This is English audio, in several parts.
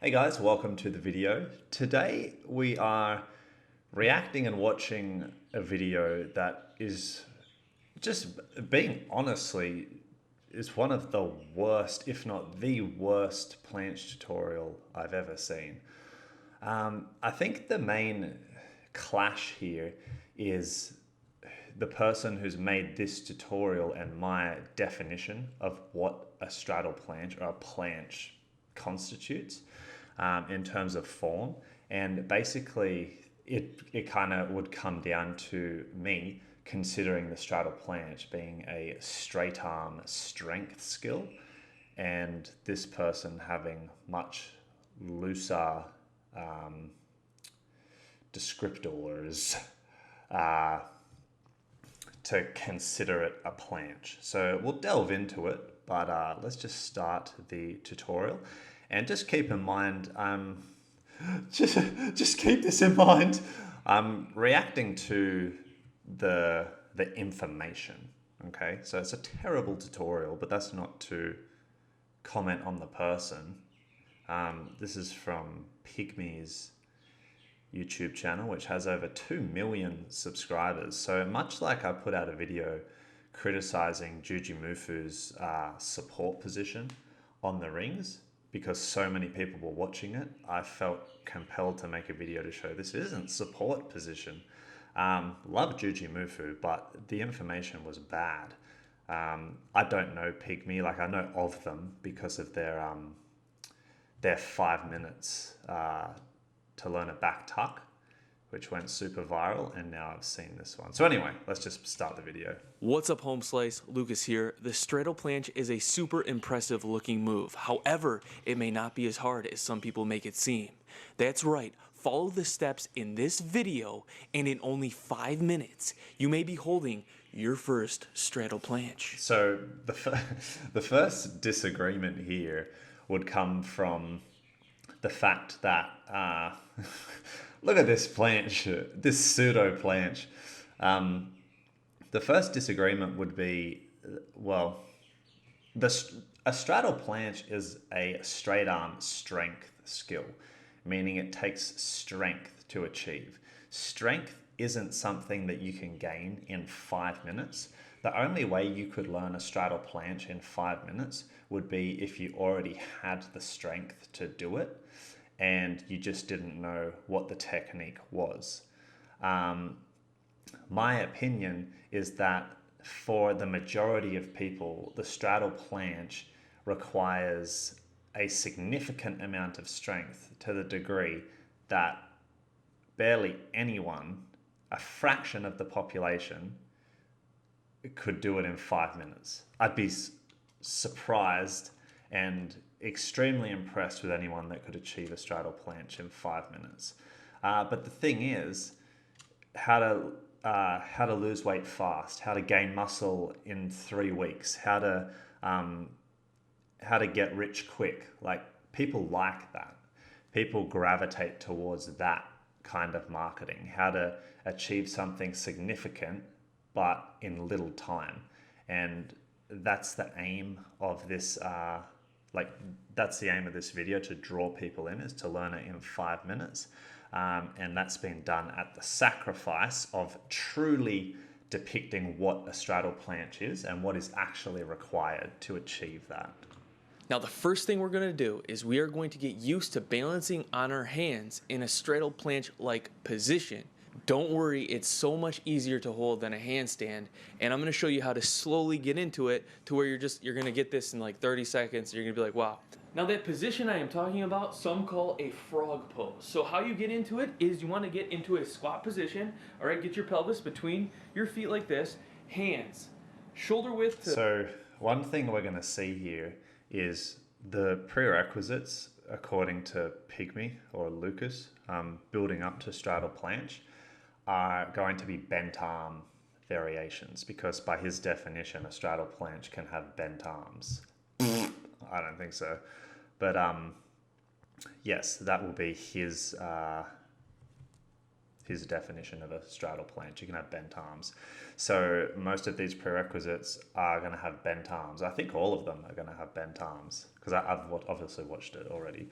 Hey guys, welcome to the video. Today we are reacting and watching a video that is just being honestly is one of the worst, if not the worst planche tutorial I've ever seen. I think the main clash here is the person who's made this tutorial and my definition of what a straddle planche or a planche constitutes in terms of form. And basically, it kind of would come down to me considering the straddle planche being a straight arm strength skill, and this person having much looser descriptors to consider it a planche. So we'll delve into it, but let's just start the tutorial. And just keep in mind, just keep this in mind. I'm reacting to the information. Okay, so it's a terrible tutorial, but that's not to comment on the person. This is from Pygmie's YouTube channel, which has over 2 million subscribers. So much like I put out a video criticizing Juji Mufu's support position on the rings, because so many people were watching it, I felt compelled to make a video to show this isn't support position. Love Juji Mufu, but the information was bad. I don't know Pygmie, like I know of them because of their 5 minutes to learn a back tuck, which went super viral, and now I've seen this one. So anyway, let's just start the video. What's up, home slice? Lucas here. The straddle planche is a super impressive looking move. However, it may not be as hard as some people make it seem. That's right. Follow the steps in this video, and in only 5 minutes, you may be holding your first straddle planche. So the first disagreement here would come from the fact that look at this planche, this pseudo planche. The first disagreement would be, well, a straddle planche is a straight arm strength skill, meaning it takes strength to achieve. Strength isn't something that you can gain in 5 minutes. The only way you could learn a straddle planche in 5 minutes would be if you already had the strength to do it and you just didn't know what the technique was. My opinion is that for the majority of people, the straddle planche requires a significant amount of strength to the degree that barely anyone, a fraction of the population, could do it in 5 minutes. I'd be surprised and extremely impressed with anyone that could achieve a straddle planche in 5 minutes. But the thing is, how to lose weight fast, how to gain muscle in 3 weeks, how to get rich quick. Like, people like that. People gravitate towards that kind of marketing, how to achieve something significant but in little time. And that's the aim of this that's the aim of this video, to draw people in, is to learn it in 5 minutes. And that's been done at the sacrifice of truly depicting what a straddle planche is and what is actually required to achieve that. Now, the first thing we're going to do is we are going to get used to balancing on our hands in a straddle planche-like position. Don't worry, it's so much easier to hold than a handstand, and I'm going to show you how to slowly get into it to where you're going to get this in like 30 seconds. You're going to be like, wow. Now, that position I am talking about, some call a frog pose. So how you get into it is you want to get into a squat position. All right, get your pelvis between your feet like this, hands shoulder width to... So one thing we're going to see here is the prerequisites, according to Pygmie or Lucas, building up to straddle planche, are going to be bent arm variations, because by his definition, a straddle planche can have bent arms. I don't think so. But yes, that will be his definition of a straddle planche. You can have bent arms. So most of these prerequisites are going to have bent arms. I think all of them are going to have bent arms, because I've obviously watched it already.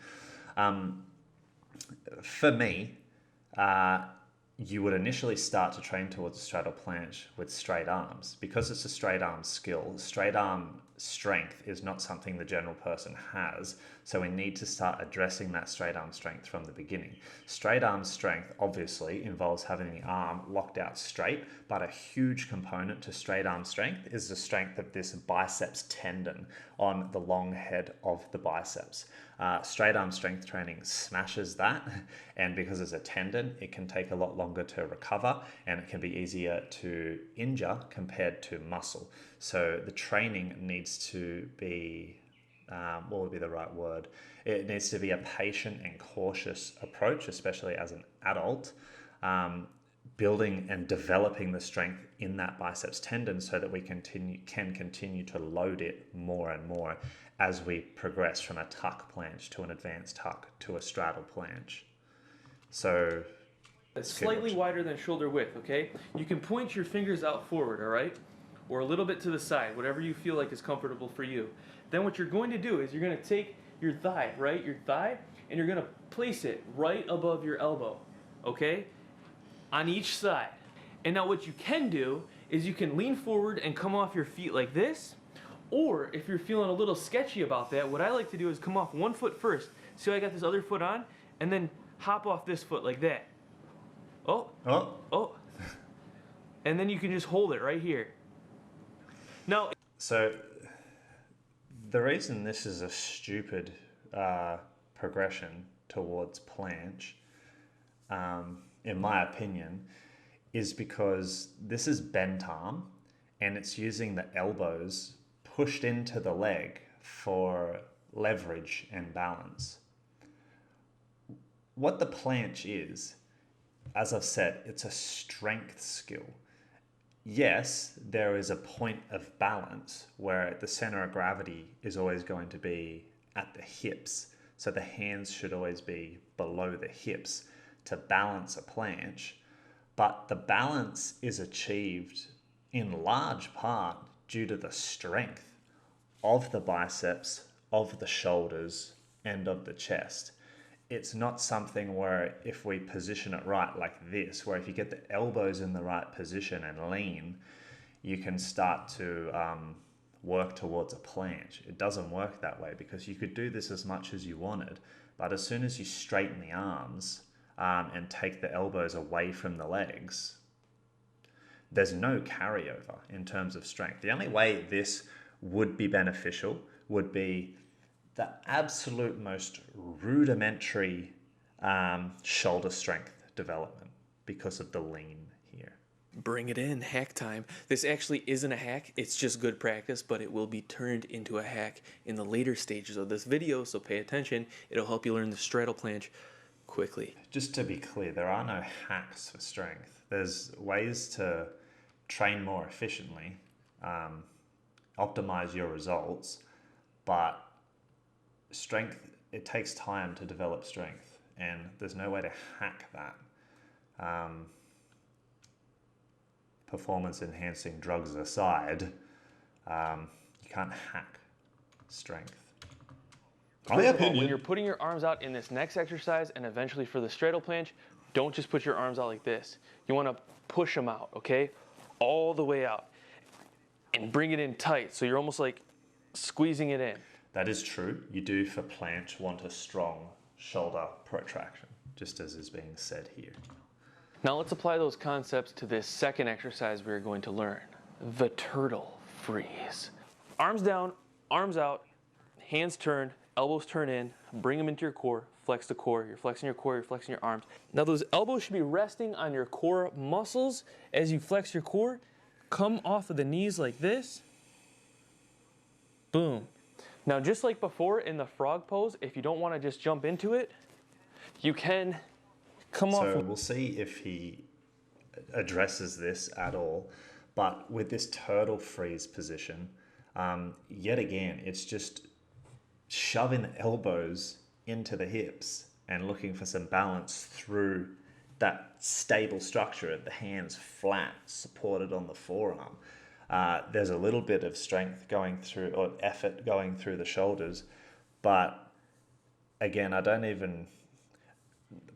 For me, you would initially start to train towards a straddle planche with straight arms. Because it's a straight arm skill, straight arm strength is not something the general person has. So we need to start addressing that straight arm strength from the beginning. Straight arm strength obviously involves having the arm locked out straight, but a huge component to straight arm strength is the strength of this biceps tendon on the long head of the biceps. Straight arm strength training smashes that, and because it's a tendon, it can take a lot longer to recover and it can be easier to injure compared to muscle. So the training needs to be, what would be the right word? It needs to be a patient and cautious approach, especially as an adult, building and developing the strength in that biceps tendon so that we can continue to load it more and more as we progress from a tuck planche to an advanced tuck to a straddle planche. So it's slightly wider than shoulder width, okay? You can point your fingers out forward, all right? Or a little bit to the side, whatever you feel like is comfortable for you. Then what you're going to do is you're going to take your thigh, right? Your thigh, and you're going to place it right above your elbow, okay? On each side. And now what you can do is you can lean forward and come off your feet like this, or if you're feeling a little sketchy about that, what I like to do is come off one foot first. See how I got this other foot on? And then hop off this foot like that. Oh. And then you can just hold it right here. Now, so the reason this is a stupid progression towards planche, in my opinion, is because this is bent arm and it's using the elbows pushed into the leg for leverage and balance. What the planche is, as I've said, it's a strength skill. Yes, there is a point of balance where the center of gravity is always going to be at the hips. So the hands should always be below the hips to balance a planche. But the balance is achieved in large part due to the strength of the biceps, of the shoulders, and of the chest. It's not something where if we position it right like this, where if you get the elbows in the right position and lean, you can start to work towards a planche. It doesn't work that way because you could do this as much as you wanted, but as soon as you straighten the arms and take the elbows away from the legs, there's no carryover in terms of strength. The only way this would be beneficial would be the absolute most rudimentary shoulder strength development because of the lean here. Bring it in, hack time. This actually isn't a hack, it's just good practice, but it will be turned into a hack in the later stages of this video, so pay attention. It'll help you learn the straddle planche quickly. Just to be clear, there are no hacks for strength. There's ways to train more efficiently, optimize your results, but strength, it takes time to develop strength, and there's no way to hack that. Performance enhancing drugs aside, you can't hack strength. First of all, when you're putting your arms out in this next exercise and eventually for the straddle planche, don't just put your arms out like this. You want to push them out, okay? All the way out. And bring it in tight, so you're almost like squeezing it in. That is true. You do, for planche, want a strong shoulder protraction, just as is being said here. Now let's apply those concepts to this second exercise we're going to learn, the turtle freeze. Arms down, arms out, hands turned, elbows turn in, bring them into your core, flex the core, you're flexing your core, you're flexing your arms. Now those elbows should be resting on your core muscles as you flex your core. Come off of the knees like this. Boom. Now, just like before in the frog pose, if you don't want to just jump into it, you can come off. So we'll see if he addresses this at all. But with this turtle freeze position, yet again, it's just shoving the elbows into the hips and looking for some balance through that stable structure of the hands flat, supported on the forearm. There's a little bit of strength going through, or effort going through the shoulders, but again, I don't even,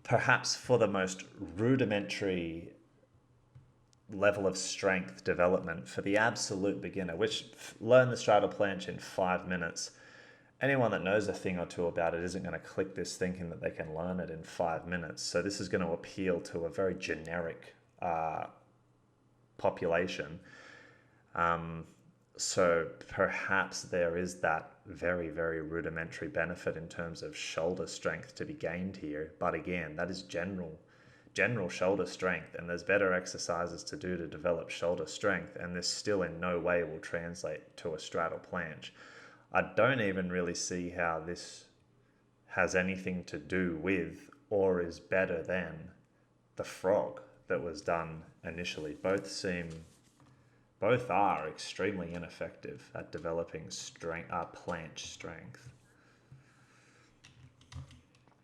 perhaps for the most rudimentary level of strength development for the absolute beginner, which learn the straddle planche in 5 minutes. Anyone that knows a thing or two about it isn't going to click this thinking that they can learn it in 5 minutes. So this is going to appeal to a very generic population. So perhaps there is that very, very rudimentary benefit in terms of shoulder strength to be gained here. But again, that is general shoulder strength, and there's better exercises to do to develop shoulder strength, and this still in no way will translate to a straddle planche. I don't even really see how this has anything to do with or is better than the frog that was done initially. Both are extremely ineffective at developing planche strength.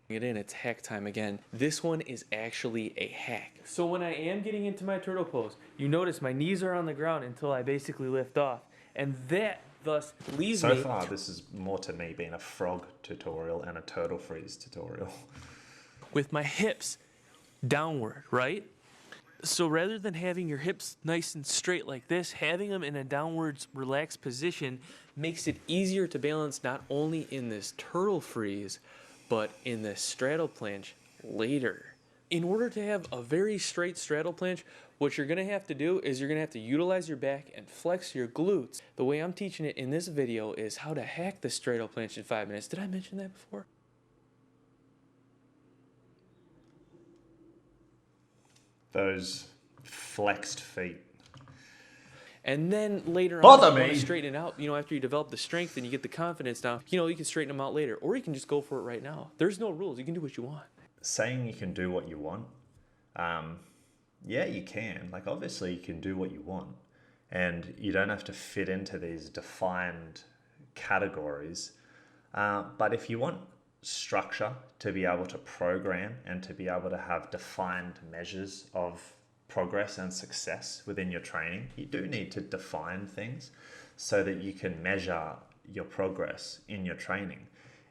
It's hack time again. This one is actually a hack. So when I am getting into my turtle pose, you notice my knees are on the ground until I basically lift off. And that thus leaves me... So far, this is more to me being a frog tutorial and a turtle freeze tutorial. With my hips downward, right? So rather than having your hips nice and straight like this, having them in a downwards relaxed position makes it easier to balance not only in this turtle freeze, but in the straddle planche later. In order to have a very straight straddle planche, what you're gonna have to do is you're gonna have to utilize your back and flex your glutes. The way I'm teaching it in this video is how to hack the straddle planche in 5 minutes. Did I mention that before? Those flexed feet. And then later Bother on, you me. want to straighten it out, after you develop the strength and you get the confidence now, you can straighten them out later, or you can just go for it right now. There's no rules. You can do what you want. Saying you can do what you want, yeah, you can. Like, obviously, you can do what you want, and you don't have to fit into these defined categories. But if you want structure to be able to program and to be able to have defined measures of progress and success within your training, you do need to define things so that you can measure your progress in your training.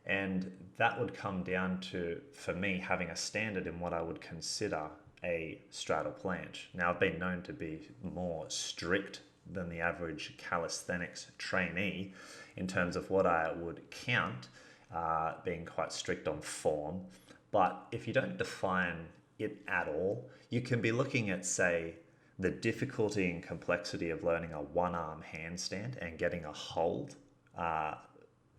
And that would come down to, for me, having a standard in what I would consider a straddle planche. Now, I've been known to be more strict than the average calisthenics trainee in terms of what I would count, being quite strict on form. But if you don't define it at all, you can be looking at, say, the difficulty and complexity of learning a one-arm handstand and getting a hold,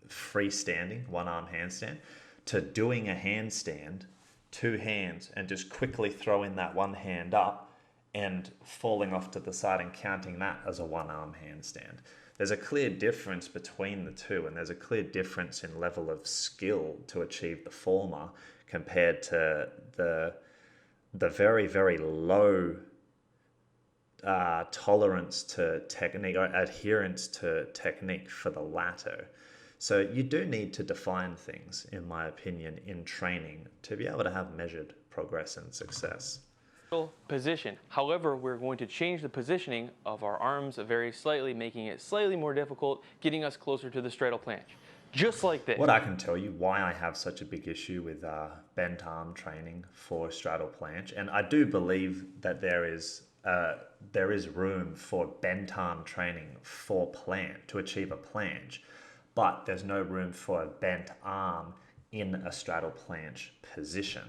freestanding one-arm handstand, to doing a handstand, 2 hands, and just quickly throwing that one hand up and falling off to the side and counting that as a one-arm handstand. There's a clear difference between the two, and there's a clear difference in level of skill to achieve the former compared to the very, very low tolerance to technique or adherence to technique for the latter. So you do need to define things, in my opinion, in training to be able to have measured progress and success. Position. However, we're going to change the positioning of our arms very slightly, making it slightly more difficult, getting us closer to the straddle planche. Just like this. What I can tell you why I have such a big issue with bent arm training for straddle planche, and I do believe that there is room for bent arm training for to achieve a planche, but there's no room for a bent arm in a straddle planche position.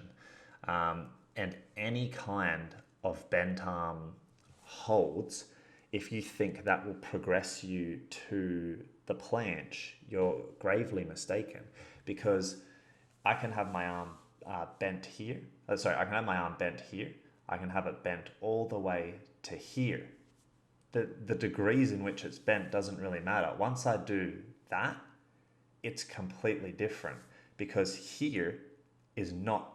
And any kind of bent arm holds, if you think that will progress you to the planche, you're gravely mistaken, because I can have my arm bent here. I can have my arm bent here. I can have it bent all the way to here. The degrees in which it's bent doesn't really matter. Once I do that, it's completely different, because here is not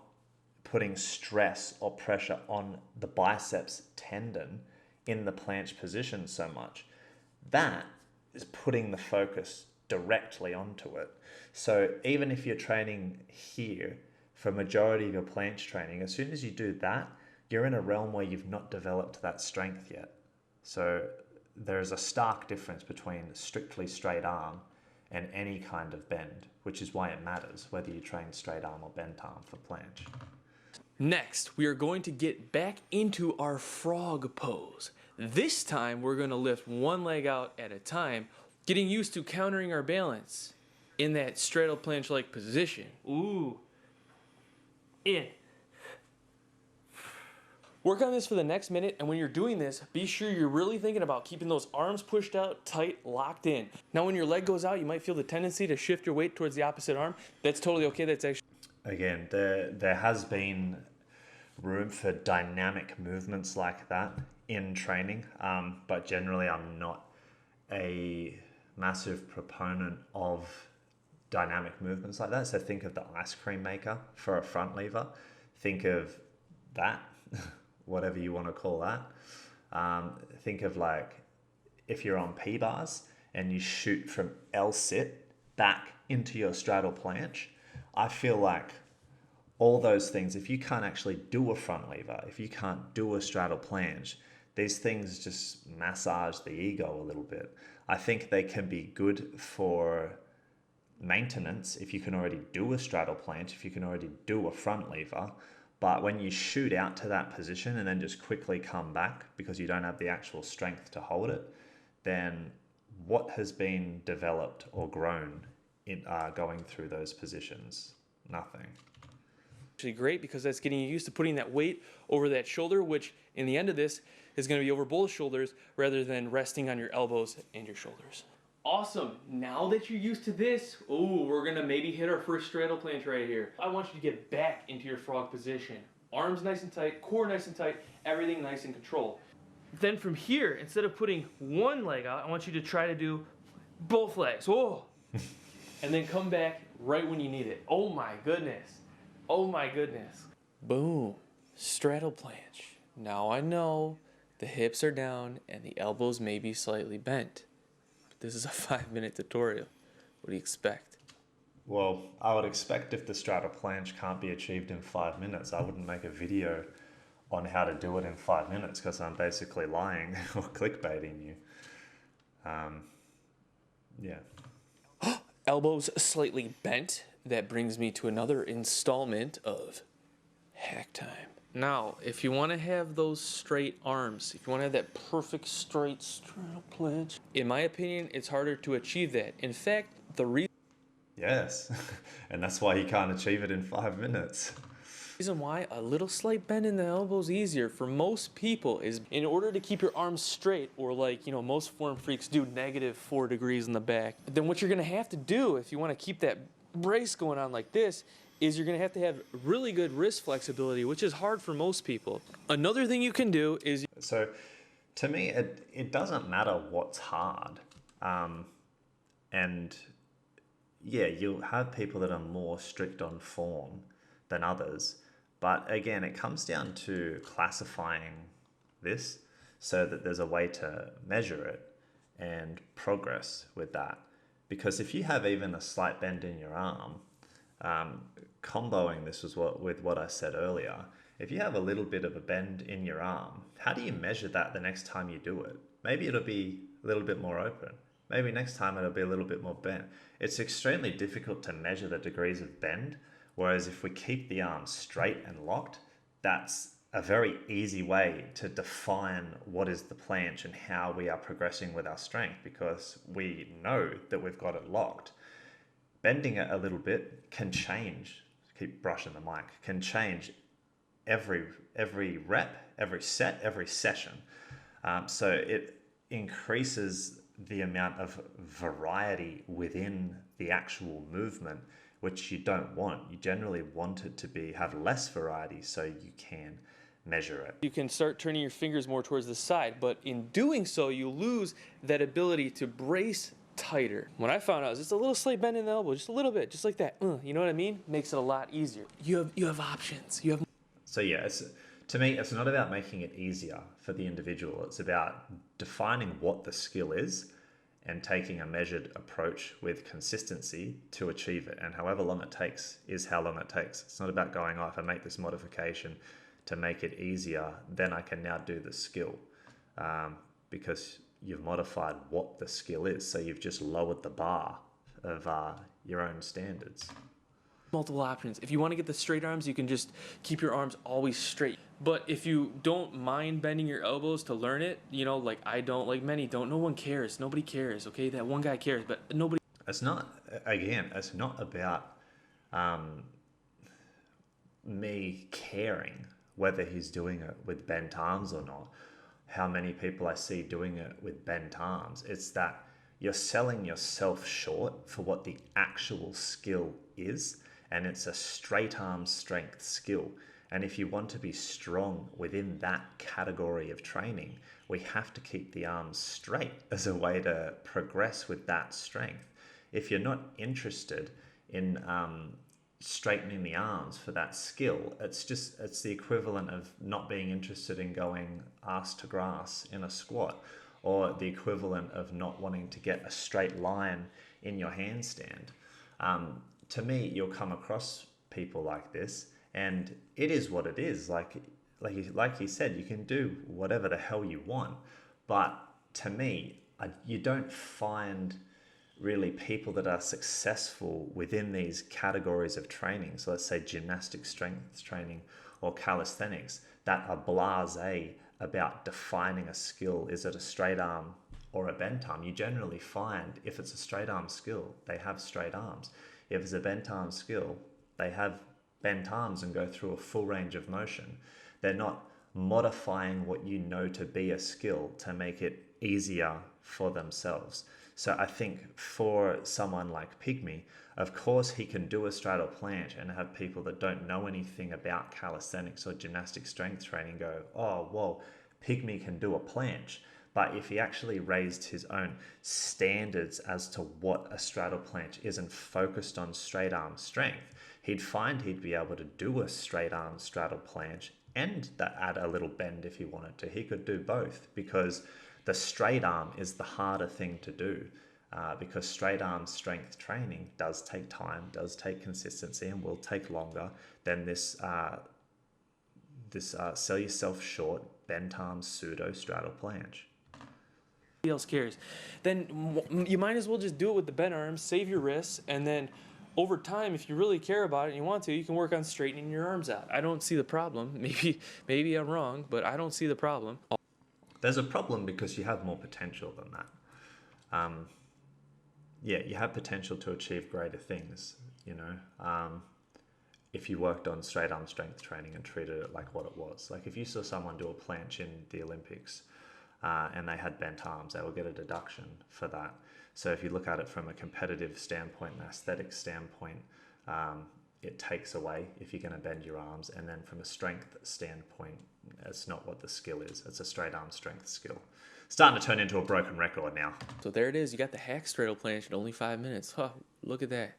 putting stress or pressure on the biceps tendon in the planche position so much. That is putting the focus directly onto it. So even if you're training here for a majority of your planche training, as soon as you do that, you're in a realm where you've not developed that strength yet. So there's a stark difference between strictly straight arm and any kind of bend, which is why it matters whether you train straight arm or bent arm for planche. Next, we are going to get back into our frog pose. This time, we're going to lift one leg out at a time, getting used to countering our balance in that straddle planche-like position. Ooh. In. Work on this for the next minute, and when you're doing this, be sure you're really thinking about keeping those arms pushed out, tight, locked in. Now, when your leg goes out, you might feel the tendency to shift your weight towards the opposite arm. That's totally okay. That's actually... Again, there has been room for dynamic movements like that in training, but generally I'm not a massive proponent of dynamic movements like that. So think of the ice cream maker for a front lever. Think of that, whatever you want to call that. Think of like if you're on P-bars and you shoot from L-sit back into your straddle planche. I feel like all those things, if you can't actually do a front lever, if you can't do a straddle planche, these things just massage the ego a little bit. I think they can be good for maintenance if you can already do a straddle planche, if you can already do a front lever. But when you shoot out to that position and then just quickly come back because you don't have the actual strength to hold it, then what has been developed or grown in going through those positions? Nothing. Actually great because that's getting you used to putting that weight over that shoulder, which in the end of this is going to be over both shoulders rather than resting on your elbows and your shoulders. Awesome. Now that you're used to this, we're going to maybe hit our first straddle planche right here. I want you to get back into your frog position. Arms nice and tight, core nice and tight, everything nice and controlled. Then from here, instead of putting one leg out, I want you to try to do both legs. Whoa. And then come back right when you need it. Oh my goodness. Oh my goodness. Boom. Straddle planche. Now I know the hips are down and the elbows may be slightly bent. But this is a 5-minute tutorial. What do you expect? Well, I would expect if the straddle planche can't be achieved in 5 minutes, I wouldn't make a video on how to do it in 5 minutes because I'm basically lying or clickbaiting you. Yeah. Elbows slightly bent. That brings me to another installment of hack time. Now, if you want to have those straight arms, if you want to have that perfect straight straddle planche, in my opinion, it's harder to achieve that. In fact, the Yes, and that's why you can't achieve it in 5 minutes. reason why a little slight bend in the elbow is easier for most people is in order to keep your arms straight, or like, most form freaks do -4 degrees in the back. Then what you're going to have to do if you want to keep that brace going on like this is you're going to have really good wrist flexibility, which is hard for most people. Another thing you can do is... So to me, it doesn't matter what's hard. And yeah, you'll have people that are more strict on form than others. But again, it comes down to classifying this so that there's a way to measure it and progress with that. Because if you have even a slight bend in your arm, comboing this with what I said earlier, if you have a little bit of a bend in your arm, how do you measure that the next time you do it? Maybe it'll be a little bit more open. Maybe next time it'll be a little bit more bent. It's extremely difficult to measure the degrees of bend, whereas if we keep the arm straight and locked, that's a very easy way to define what is the planche and how we are progressing with our strength, because we know that we've got it locked. Bending it a little bit can change, keep brushing the mic, can change every rep, every set, every session. So it increases the amount of variety within the actual movement, which you don't want. You generally want it to have less variety so you can measure it. You can start turning your fingers more towards the side, but in doing so, you lose that ability to brace tighter. When I found out, it was just a little slight bend in the elbow, just a little bit, just like that. You know what I mean? Makes it a lot easier. You have options. So yeah, to me, it's not about making it easier for the individual. It's about defining what the skill is and taking a measured approach with consistency to achieve it. And however long it takes is how long it takes. It's not about going, if I make this modification to make it easier, then I can now do the skill, because you've modified what the skill is. So you've just lowered the bar of your own standards. Multiple options. If you want to get the straight arms, you can just keep your arms always straight. But if you don't mind bending your elbows to learn it, you know, like I don't, like many don't, no one cares. Nobody cares, okay? That one guy cares, but nobody. It's not, again, it's not about me caring whether he's doing it with bent arms or not, how many people I see doing it with bent arms. It's that you're selling yourself short for what the actual skill is, and it's a straight arm strength skill. And if you want to be strong within that category of training, we have to keep the arms straight as a way to progress with that strength. If you're not interested in straightening the arms for that skill, it's the equivalent of not being interested in going ass to grass in a squat, or the equivalent of not wanting to get a straight line in your handstand. To me, you'll come across people like this, and it is what it is. Like he said, you can do whatever the hell you want, but to me, you don't find really people that are successful within these categories of training. So let's say gymnastics, strength training, or calisthenics, that are blasé about defining a skill. Is it a straight arm or a bent arm? You generally find if it's a straight arm skill, they have straight arms. If it's a bent arm skill, they have bent arms and go through a full range of motion. They're not modifying what you know to be a skill to make it easier for themselves. So I think for someone like Pygmy, of course he can do a straddle planche and have people that don't know anything about calisthenics or gymnastic strength training go, oh, well, Pygmy can do a planche. But if he actually raised his own standards as to what a straddle planche is and focused on straight arm strength, he'd find he'd be able to do a straight arm straddle planche and add a little bend if he wanted to. He could do both, because the straight arm is the harder thing to do, because straight arm strength training does take time, does take consistency, and will take longer than this sell yourself short bent arm pseudo straddle planche. Nobody else cares. Then you might as well just do it with the bent arms, save your wrists, and then over time, if you really care about it and you want to, you can work on straightening your arms out. I don't see the problem. Maybe I'm wrong, but I don't see the problem. There's a problem because you have more potential than that. Yeah, you have potential to achieve greater things, you know. If you worked on straight arm strength training and treated it like what it was. Like if you saw someone do a planche in the Olympics and they had bent arms, they will get a deduction for that. So if you look at it from a competitive standpoint, an aesthetic standpoint, it takes away if you're going to bend your arms. And then from a strength standpoint, it's not what the skill is. It's a straight arm strength skill. Starting to turn into a broken record now. So there it is. You got the hack straddle planche in only 5 minutes. Huh, look at that.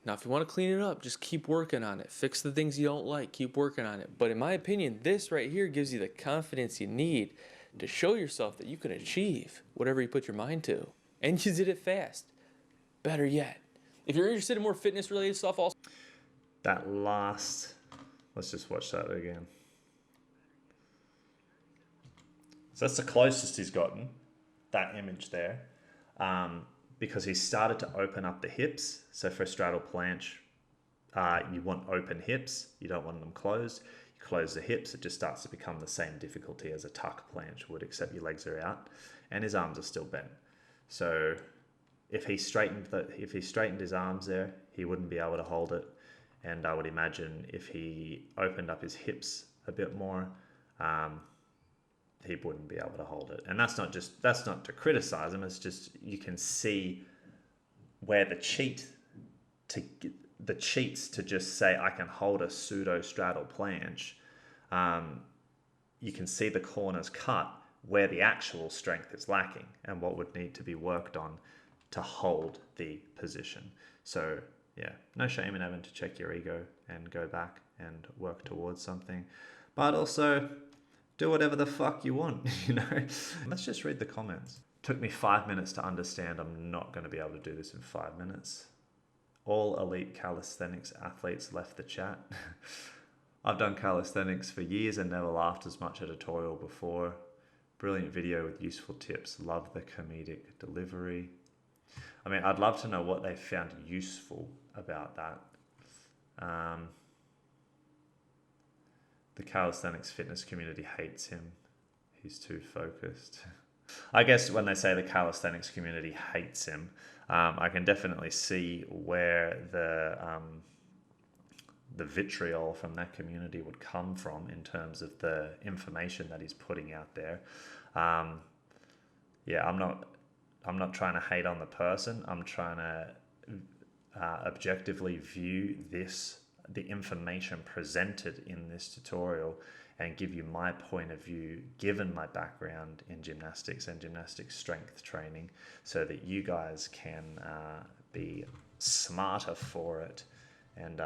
Now, if you want to clean it up, just keep working on it. Fix the things you don't like. Keep working on it. But in my opinion, this right here gives you the confidence you need to show yourself that you can achieve whatever you put your mind to. And you did it fast. Better yet, if you're interested in more fitness-related stuff also. That last, let's just watch that again. So that's the closest he's gotten, that image there, because he started to open up the hips. So for a straddle planche, you want open hips. You don't want them closed. You close the hips, it just starts to become the same difficulty as a tuck planche would, except your legs are out and his arms are still bent. So if he straightened his arms there, he wouldn't be able to hold it. And I would imagine if he opened up his hips a bit more, he wouldn't be able to hold it. And that's not to criticize him. It's just you can see where the cheats to just say I can hold a pseudo straddle planche. You can see the corners cut where the actual strength is lacking and what would need to be worked on to hold the position. So yeah, no shame in having to check your ego and go back and work towards something, but also do whatever the fuck you want, you know? Let's just read the comments. Took me 5 minutes to understand I'm not going to be able to do this in 5 minutes. All elite calisthenics athletes left the chat. I've done calisthenics for years and never laughed as much at a tutorial before. Brilliant video with useful tips. Love the comedic delivery. I mean, I'd love to know what they found useful about that. The calisthenics fitness community hates him. He's too focused. I guess when they say the calisthenics community hates him, I can definitely see where the vitriol from that community would come from in terms of the information that he's putting out there. Yeah, I'm not trying to hate on the person. I'm trying to objectively view the information presented in this tutorial and give you my point of view given my background in gymnastics and gymnastics strength training, so that you guys can be smarter for it and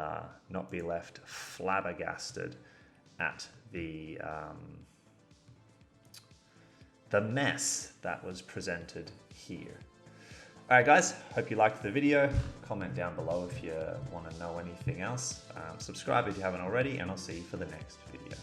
not be left flabbergasted at the mess that was presented here. All right, guys, hope you liked the video. Comment down below if you want to know anything else. Subscribe if you haven't already, and I'll see you for the next video.